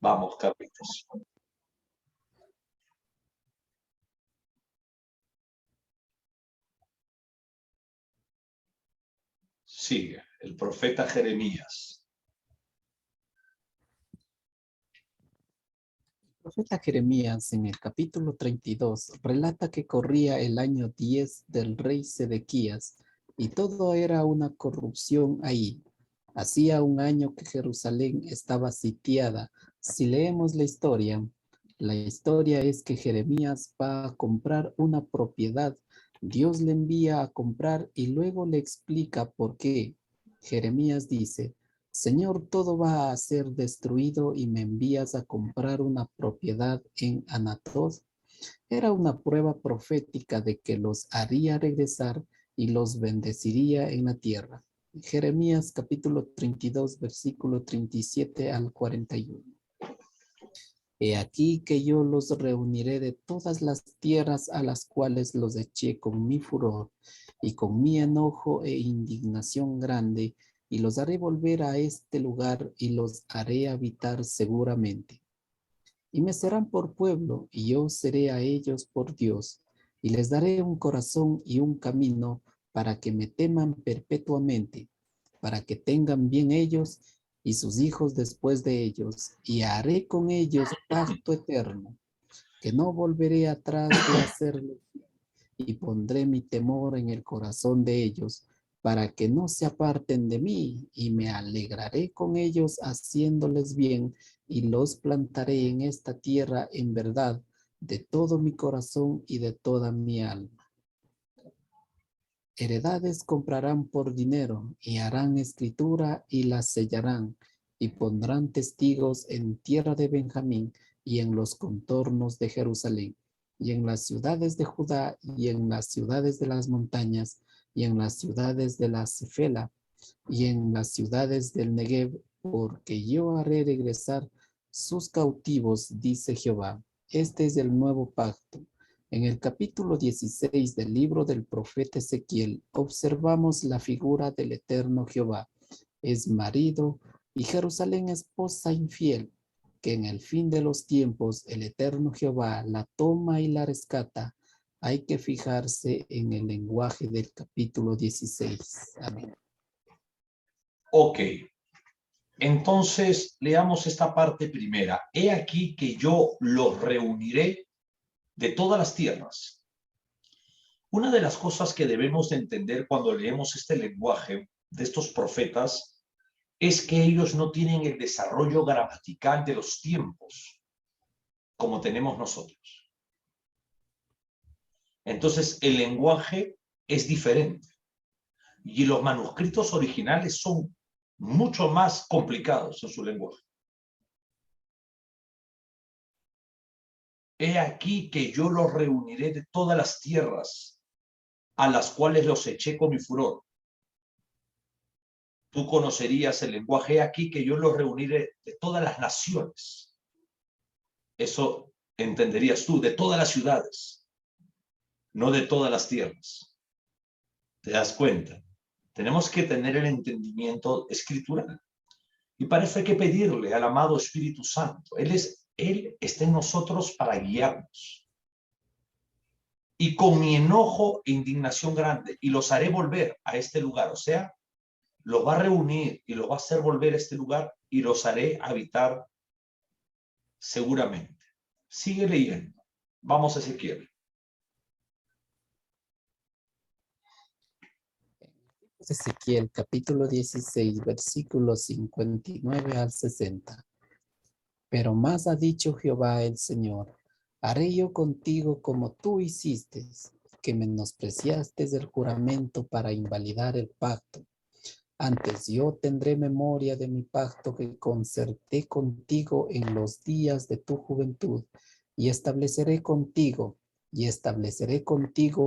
Vamos, Carlitos. Sigue, el profeta Jeremías. El profeta Jeremías en el capítulo 32 relata que corría el año 10 del rey Sedequías y todo era una corrupción ahí. Hacía un año que Jerusalén estaba sitiada. Si leemos la historia es que Jeremías va a comprar una propiedad. Dios le envía a comprar y luego le explica por qué. Jeremías dice: Señor, todo va a ser destruido y me envías a comprar una propiedad en Anatot. Era una prueba profética de que los haría regresar y los bendeciría en la tierra. Jeremías capítulo 32, versículo 37 al 41. He aquí que yo los reuniré de todas las tierras a las cuales los eché con mi furor y con mi enojo e indignación grande, y los haré volver a este lugar y los haré habitar seguramente. Y me serán por pueblo, y yo seré a ellos por Dios, y les daré un corazón y un camino para que me teman perpetuamente, para que tengan bien ellos y sus hijos después de ellos, y haré con ellos pacto eterno, que no volveré atrás de hacerlo, y pondré mi temor en el corazón de ellos, para que no se aparten de mí, y me alegraré con ellos haciéndoles bien, y los plantaré en esta tierra en verdad, de todo mi corazón y de toda mi alma. Heredades comprarán por dinero, y harán escritura y la sellarán, y pondrán testigos en tierra de Benjamín y en los contornos de Jerusalén, y en las ciudades de Judá, y en las ciudades de las montañas, y en las ciudades de la Cefela, y en las ciudades del Negev, porque yo haré regresar sus cautivos, dice Jehová. Este es el nuevo pacto. En el capítulo 16 del libro del profeta Ezequiel observamos la figura del eterno Jehová. Es marido y Jerusalén esposa infiel, que en el fin de los tiempos el eterno Jehová la toma y la rescata. Hay que fijarse en el lenguaje del capítulo 16. Amén. Ok, entonces leamos esta parte primera. He aquí que yo los reuniré de todas las tierras. Una de las cosas que debemos de entender cuando leemos este lenguaje de estos profetas es que ellos no tienen el desarrollo gramatical de los tiempos como tenemos nosotros. Entonces, el lenguaje es diferente y los manuscritos originales son mucho más complicados en su lenguaje. He aquí que yo los reuniré de todas las tierras a las cuales los eché con mi furor. Tú conocerías el lenguaje. He aquí que yo los reuniré de todas las naciones. Eso entenderías tú, de todas las ciudades, no de todas las tierras. ¿Te das cuenta? Tenemos que tener el entendimiento escritural. Y para eso hay que pedirle al amado Espíritu Santo. Él está en nosotros para guiarnos. Y con mi enojo e indignación grande, y los haré volver a este lugar. O sea, los va a reunir y los va a hacer volver a este lugar y los haré habitar seguramente. Sigue leyendo. Vamos a Ezequiel. Ezequiel capítulo 16, versículos 59 al 60. Pero más ha dicho Jehová el Señor: haré yo contigo como tú hiciste, que menospreciaste el juramento para invalidar el pacto. Antes yo tendré memoria de mi pacto que concerté contigo en los días de tu juventud, y estableceré contigo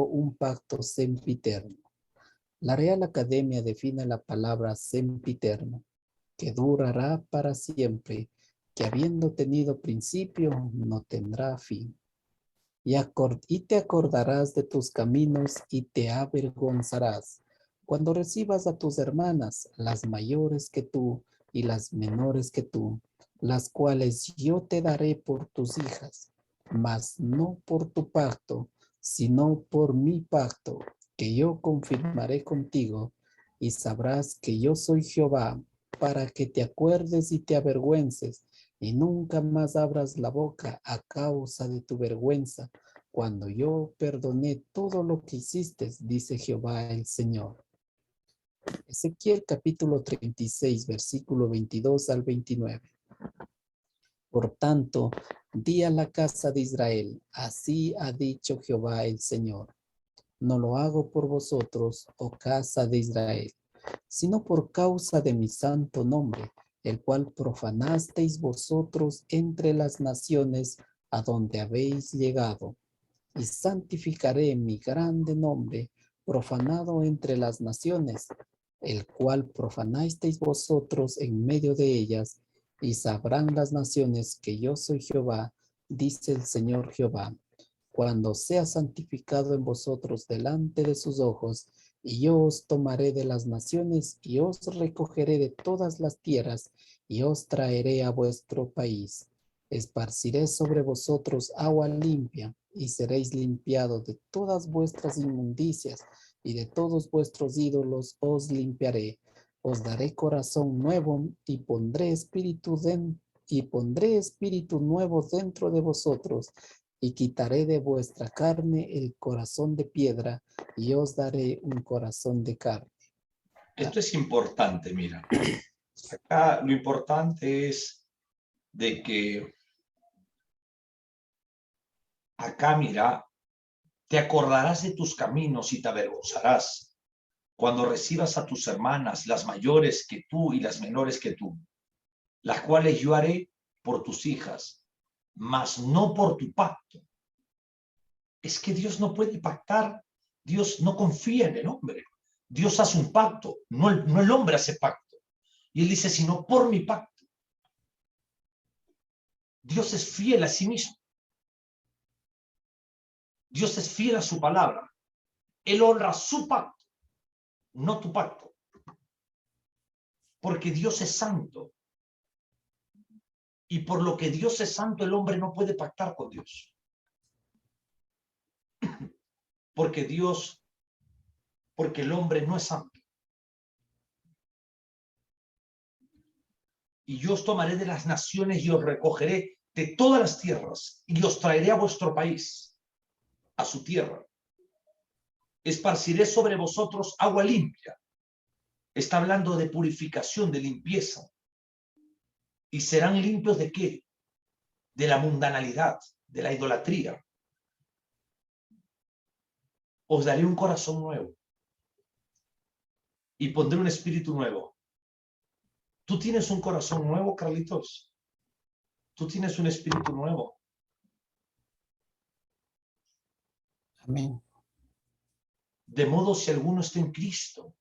un pacto sempiterno. La Real Academia define la palabra sempiterno, que durará para siempre, que habiendo tenido principio, no tendrá fin. Y te acordarás de tus caminos y te avergonzarás cuando recibas a tus hermanas, las mayores que tú y las menores que tú, las cuales yo te daré por tus hijas, mas no por tu pacto, sino por mi pacto, que yo confirmaré contigo, y sabrás que yo soy Jehová, para que te acuerdes y te avergüences, y nunca más abras la boca a causa de tu vergüenza, cuando yo perdoné todo lo que hiciste, dice Jehová el Señor. Ezequiel capítulo 36, versículo 22 al 29. Por tanto, di a la casa de Israel, así ha dicho Jehová el Señor. No lo hago por vosotros, oh casa de Israel, sino por causa de mi santo nombre, el cual profanasteis vosotros entre las naciones a donde habéis llegado. Y santificaré mi grande nombre, profanado entre las naciones, el cual profanasteis vosotros en medio de ellas, y sabrán las naciones que yo soy Jehová, dice el Señor Jehová, cuando sea santificado en vosotros delante de sus ojos, y yo os tomaré de las naciones, y os recogeré de todas las tierras, y os traeré a vuestro país. Esparciré sobre vosotros agua limpia, y seréis limpiados de todas vuestras inmundicias, y de todos vuestros ídolos os limpiaré. Os daré corazón nuevo, y pondré espíritu nuevo dentro de vosotros, y quitaré de vuestra carne el corazón de piedra, y os daré un corazón de carne. Esto es importante, mira. Acá lo importante es de que acá, mira, te acordarás de tus caminos y te avergonzarás cuando recibas a tus hermanas, las mayores que tú y las menores que tú, las cuales yo haré por tus hijas, mas no por tu pacto. Es que Dios no puede pactar, Dios no confía en el hombre. Dios hace un pacto, no el hombre hace pacto. Y él dice, sino por mi pacto. Dios es fiel a sí mismo. Dios es fiel a su palabra. Él honra su pacto, no tu pacto. Porque Dios es santo. Y por lo que Dios es santo, el hombre no puede pactar con Dios. Porque el hombre no es santo. Y yo os tomaré de las naciones y os recogeré de todas las tierras y os traeré a vuestro país, a su tierra. Esparciré sobre vosotros agua limpia. Está hablando de purificación, de limpieza. ¿Y serán limpios de qué? De la mundanalidad, de la idolatría. Os daré un corazón nuevo y pondré un espíritu nuevo. ¿Tú tienes un corazón nuevo, Carlitos? ¿Tú tienes un espíritu nuevo? Amén. De modo, si alguno está en Cristo,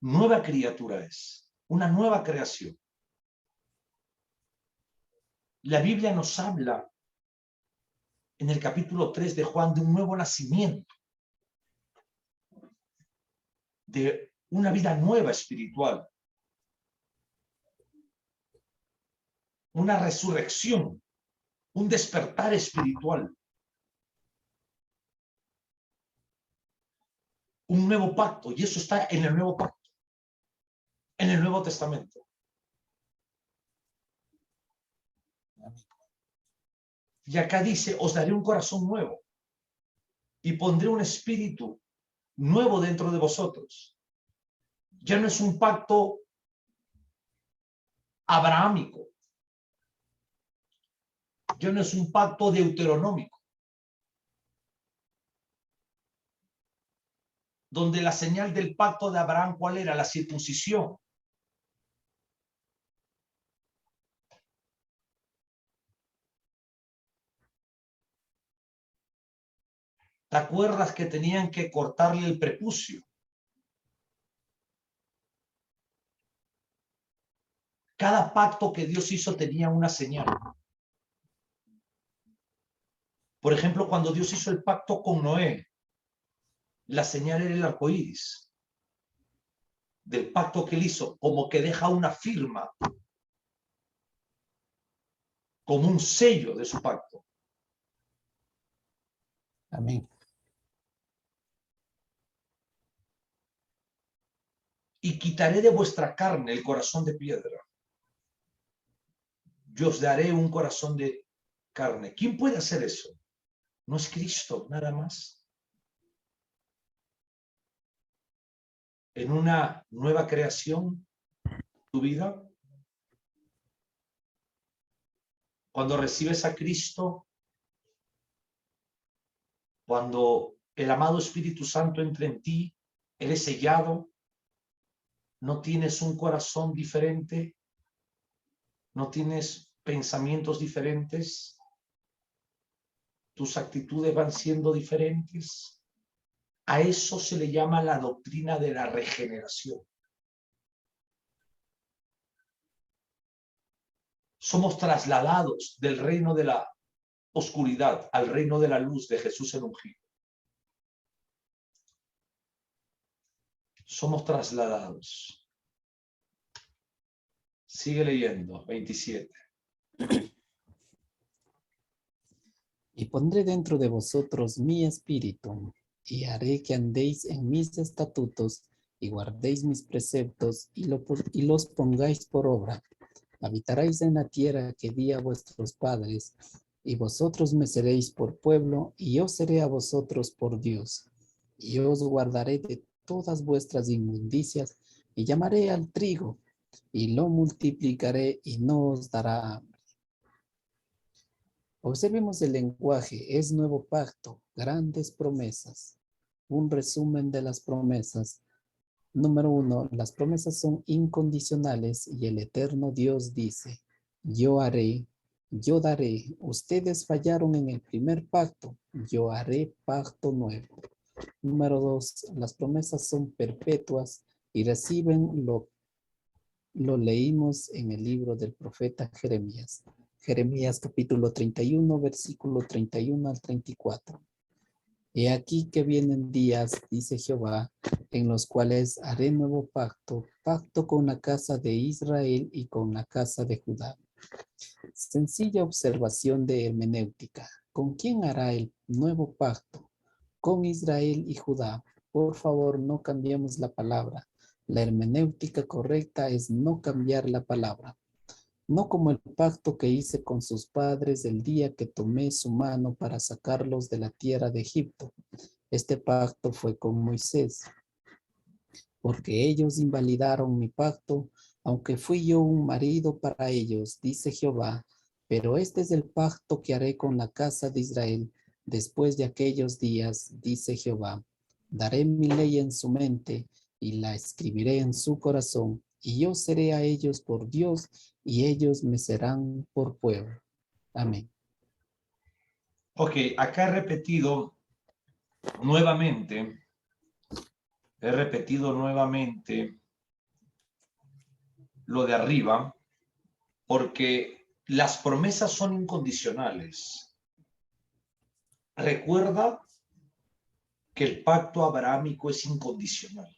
nueva criatura es, una nueva creación. La Biblia nos habla en el capítulo 3 de Juan de un nuevo nacimiento, de una vida nueva espiritual, una resurrección, un despertar espiritual, un nuevo pacto, y eso está en el nuevo pacto, en el Nuevo Testamento. Y acá dice, os daré un corazón nuevo y pondré un espíritu nuevo dentro de vosotros. Ya no es un pacto abrahámico, ya no es un pacto deuteronómico, donde la señal del pacto de Abraham, ¿cuál era? La circuncisión. ¿Te acuerdas que tenían que cortarle el prepucio? Cada pacto que Dios hizo tenía una señal. Por ejemplo, cuando Dios hizo el pacto con Noé, la señal era el arco iris del pacto que él hizo, como que deja una firma como un sello de su pacto. Amén. Y quitaré de vuestra carne el corazón de piedra. Yo os daré un corazón de carne. ¿Quién puede hacer eso? No es Cristo, nada más. En una nueva creación, tu vida, cuando recibes a Cristo, cuando el amado Espíritu Santo entra en ti, eres sellado, no tienes un corazón diferente, no tienes pensamientos diferentes, tus actitudes van siendo diferentes. A eso se le llama la doctrina de la regeneración. Somos trasladados del reino de la oscuridad al reino de la luz de Jesús el ungido. Somos trasladados. Sigue leyendo, 27. Y pondré dentro de vosotros mi espíritu, y haré que andéis en mis estatutos, y guardéis mis preceptos, y los pongáis por obra. Habitaréis en la tierra que di a vuestros padres, y vosotros me seréis por pueblo, y yo seré a vosotros por Dios. Y yo os guardaré de todas vuestras inmundicias, y llamaré al trigo, y lo multiplicaré, y no os dará hambre. Observemos el lenguaje, es nuevo pacto, grandes promesas. Un resumen de las promesas. Número 1, las promesas son incondicionales y el eterno Dios dice, yo haré, yo daré. Ustedes fallaron en el primer pacto, yo haré pacto nuevo. Número 2, las promesas son perpetuas y reciben lo leímos en el libro del profeta Jeremías. Jeremías capítulo 31, versículo 31 al 34. He aquí que vienen días, dice Jehová, en los cuales haré nuevo pacto, pacto con la casa de Israel y con la casa de Judá. Sencilla observación de hermenéutica. ¿Con quién hará el nuevo pacto? Con Israel y Judá. Por favor, no cambiemos la palabra. La hermenéutica correcta es no cambiar la palabra. No como el pacto que hice con sus padres el día que tomé su mano para sacarlos de la tierra de Egipto. Este pacto fue con Moisés, porque ellos invalidaron mi pacto, aunque fui yo un marido para ellos, dice Jehová. Pero este es el pacto que haré con la casa de Israel después de aquellos días, dice Jehová. Daré mi ley en su mente y la escribiré en su corazón, y yo seré a ellos por Dios, y ellos me serán por pueblo. Amén. Ok, acá nuevamente, he repetido nuevamente lo de arriba, porque las promesas son incondicionales. Recuerda que el pacto abrahámico es incondicional.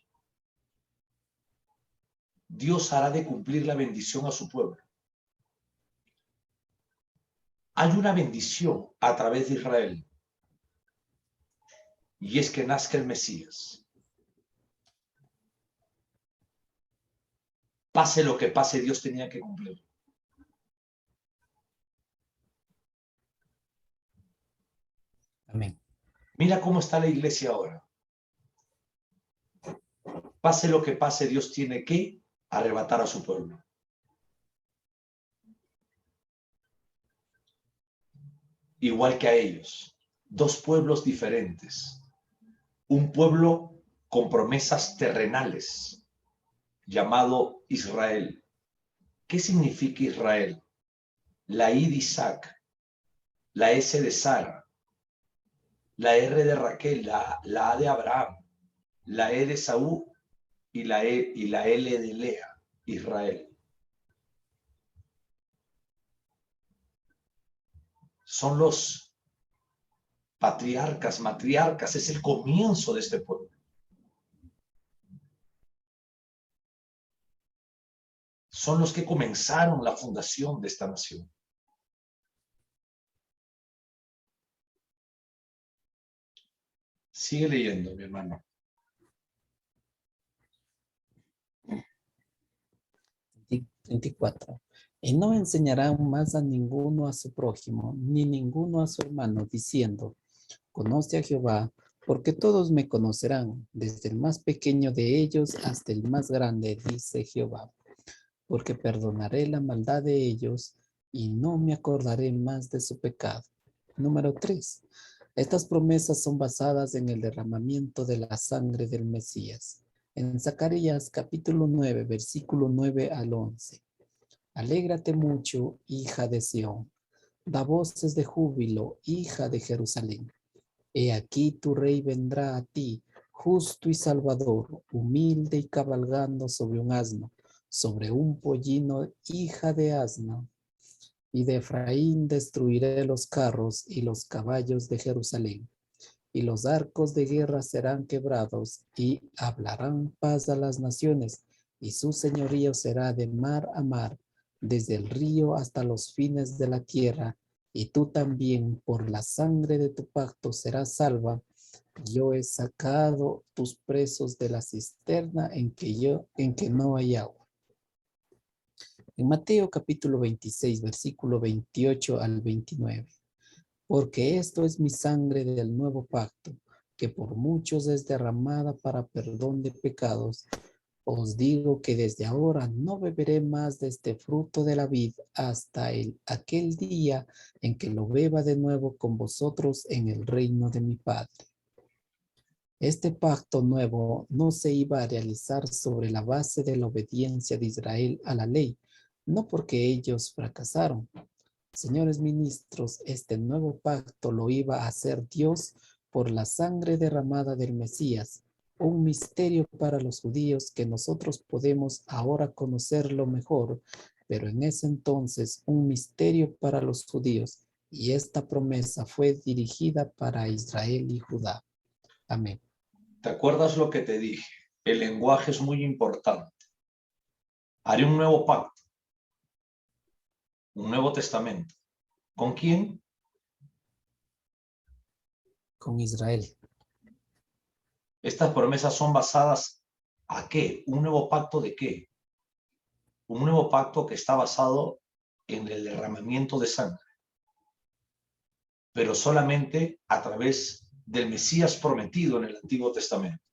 Dios hará de cumplir la bendición a su pueblo. Hay una bendición a través de Israel, y es que nazca el Mesías. Pase lo que pase, Dios tenía que cumplir. Amén. Mira cómo está la iglesia ahora. Pase lo que pase, Dios tiene que arrebatar a su pueblo. Igual que a ellos. Dos pueblos diferentes. Un pueblo con promesas terrenales, llamado Israel. ¿Qué significa Israel? La I de Isaac, la S de Sara, la R de Raquel, la A de Abraham, la E de Saúl y la L de Lea, Israel. Son los patriarcas, matriarcas, es el comienzo de este pueblo. Son los que comenzaron la fundación de esta nación. Sigue leyendo, mi hermano. 34. Y no enseñarán más a ninguno a su prójimo, ni ninguno a su hermano, diciendo, conoce a Jehová, porque todos me conocerán, desde el más pequeño de ellos hasta el más grande, dice Jehová. Porque perdonaré la maldad de ellos y no me acordaré más de su pecado. Número 3. Estas promesas son basadas en el derramamiento de la sangre del Mesías. En Zacarías capítulo 9, versículo 9 al 11. Alégrate mucho, hija de Sión. Da voces de júbilo, hija de Jerusalén. He aquí tu rey vendrá a ti, justo y salvador, humilde y cabalgando sobre un asno, sobre un pollino, hija de asno. Y de Efraín destruiré los carros y los caballos de Jerusalén. Y los arcos de guerra serán quebrados y hablarán paz a las naciones. Y su señorío será de mar a mar, desde el río hasta los fines de la tierra. Y tú también por la sangre de tu pacto serás salva. Yo he sacado tus presos de la cisterna en que no hay agua. En Mateo capítulo 26, versículo 28 al 29. Porque esto es mi sangre del nuevo pacto, que por muchos es derramada para perdón de pecados. Os digo que desde ahora no beberé más de este fruto de la vid hasta aquel día en que lo beba de nuevo con vosotros en el reino de mi Padre. Este pacto nuevo no se iba a realizar sobre la base de la obediencia de Israel a la ley, no porque ellos fracasaron. Señores ministros, este nuevo pacto lo iba a hacer Dios por la sangre derramada del Mesías, un misterio para los judíos que nosotros podemos ahora conocerlo mejor, pero en ese entonces un misterio para los judíos, y esta promesa fue dirigida para Israel y Judá. Amén. ¿Te acuerdas lo que te dije? El lenguaje es muy importante. Haré un nuevo pacto, un nuevo testamento. ¿Con quién? Con Israel. Estas promesas son basadas ¿a qué? ¿Un nuevo pacto de qué? Un nuevo pacto que está basado en el derramamiento de sangre, pero solamente a través del Mesías prometido en el Antiguo Testamento.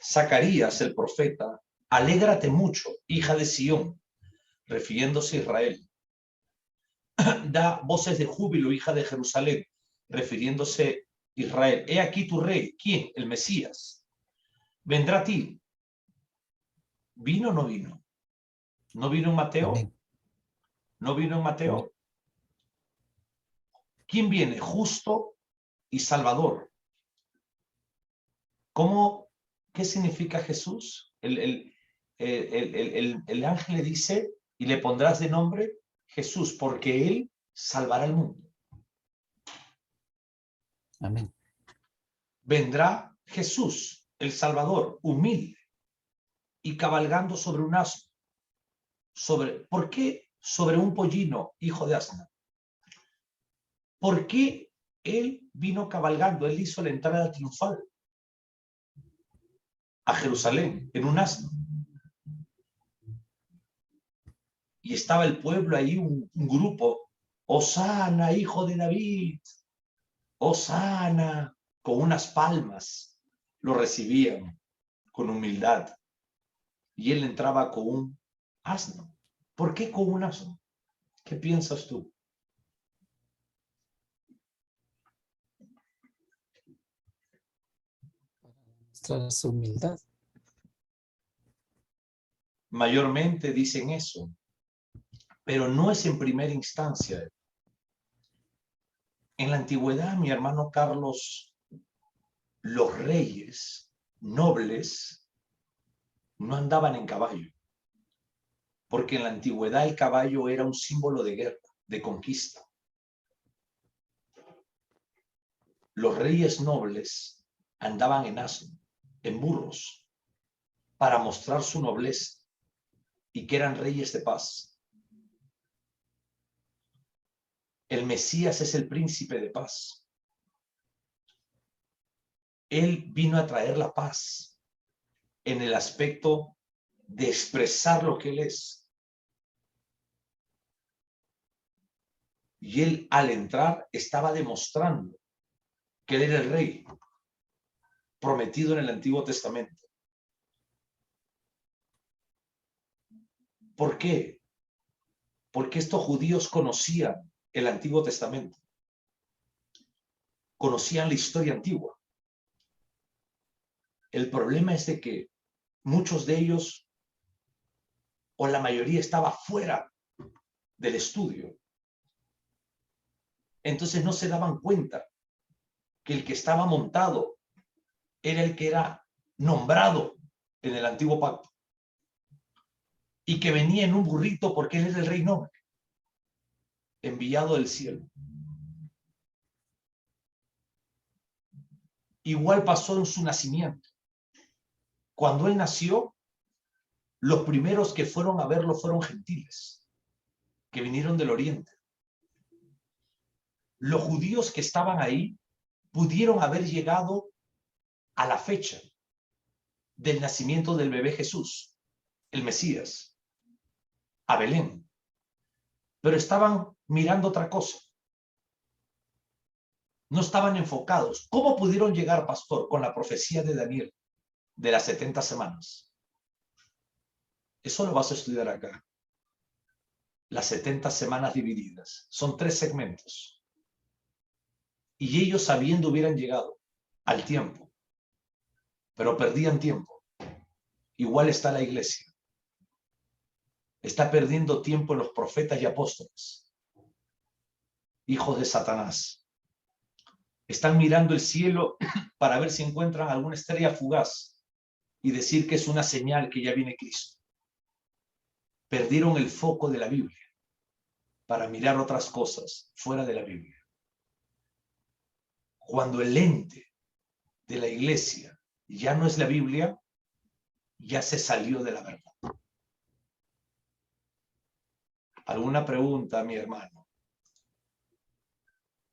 Zacarías, el profeta, alégrate mucho, hija de Sión, refiriéndose a Israel. Da voces de júbilo, hija de Jerusalén, refiriéndose a Israel. He aquí tu rey. ¿Quién? El Mesías. Vendrá a ti. ¿Vino o no vino? ¿No vino en Mateo? Amén. ¿No vino en Mateo? ¿Quién viene? Justo y Salvador. ¿Cómo? ¿Qué significa Jesús? El ángel le dice, y le pondrás de nombre Jesús, porque él salvará el mundo. Amén. Vendrá Jesús, el Salvador, humilde y cabalgando sobre un asno. ¿Por qué sobre un pollino, hijo de asna? ¿Por qué él vino cabalgando? Él hizo la entrada triunfal a Jerusalén en un asno. Y estaba el pueblo ahí, un grupo, Hosana, hijo de David, Hosana, con unas palmas, lo recibían con humildad. Y él entraba con un asno. ¿Por qué con un asno? ¿Qué piensas tú? Para mostrar su humildad. Mayormente dicen eso, pero no es en primera instancia. En la antigüedad, mi hermano Carlos, los reyes nobles no andaban en caballo, porque en la antigüedad el caballo era un símbolo de guerra, de conquista. Los reyes nobles andaban en asno, en burros, para mostrar su nobleza y que eran reyes de paz. El Mesías es el príncipe de paz. Él vino a traer la paz en el aspecto de expresar lo que Él es. Y Él, al entrar, estaba demostrando que Él era el rey prometido en el Antiguo Testamento. ¿Por qué? Porque estos judíos conocían el Antiguo Testamento. Conocían la historia antigua. El problema es de que muchos de ellos, o la mayoría, estaba fuera del estudio. Entonces no se daban cuenta que el que estaba montado era el que era nombrado en el antiguo pacto y que venía en un burrito porque él era el rey noble, enviado del cielo. Igual pasó en su nacimiento. Cuando él nació, los primeros que fueron a verlo fueron gentiles, que vinieron del oriente. Los judíos que estaban ahí pudieron haber llegado a la fecha del nacimiento del bebé Jesús, el Mesías, a Belén, pero estaban mirando otra cosa. No estaban enfocados. ¿Cómo pudieron llegar, pastor, con la profecía de Daniel de las 70 semanas? Eso lo vas a estudiar acá. Las 70 semanas divididas. Son 3 segmentos. Y ellos, sabiendo, hubieran llegado al tiempo, pero perdían tiempo. Igual está la iglesia. Está perdiendo tiempo en los profetas y apóstoles, hijos de Satanás. Están mirando el cielo para ver si encuentran alguna estrella fugaz y decir que es una señal que ya viene Cristo. Perdieron el foco de la Biblia para mirar otras cosas fuera de la Biblia. Cuando el lente de la iglesia ya no es la Biblia, ya se salió de la verdad. ¿Alguna pregunta, mi hermano?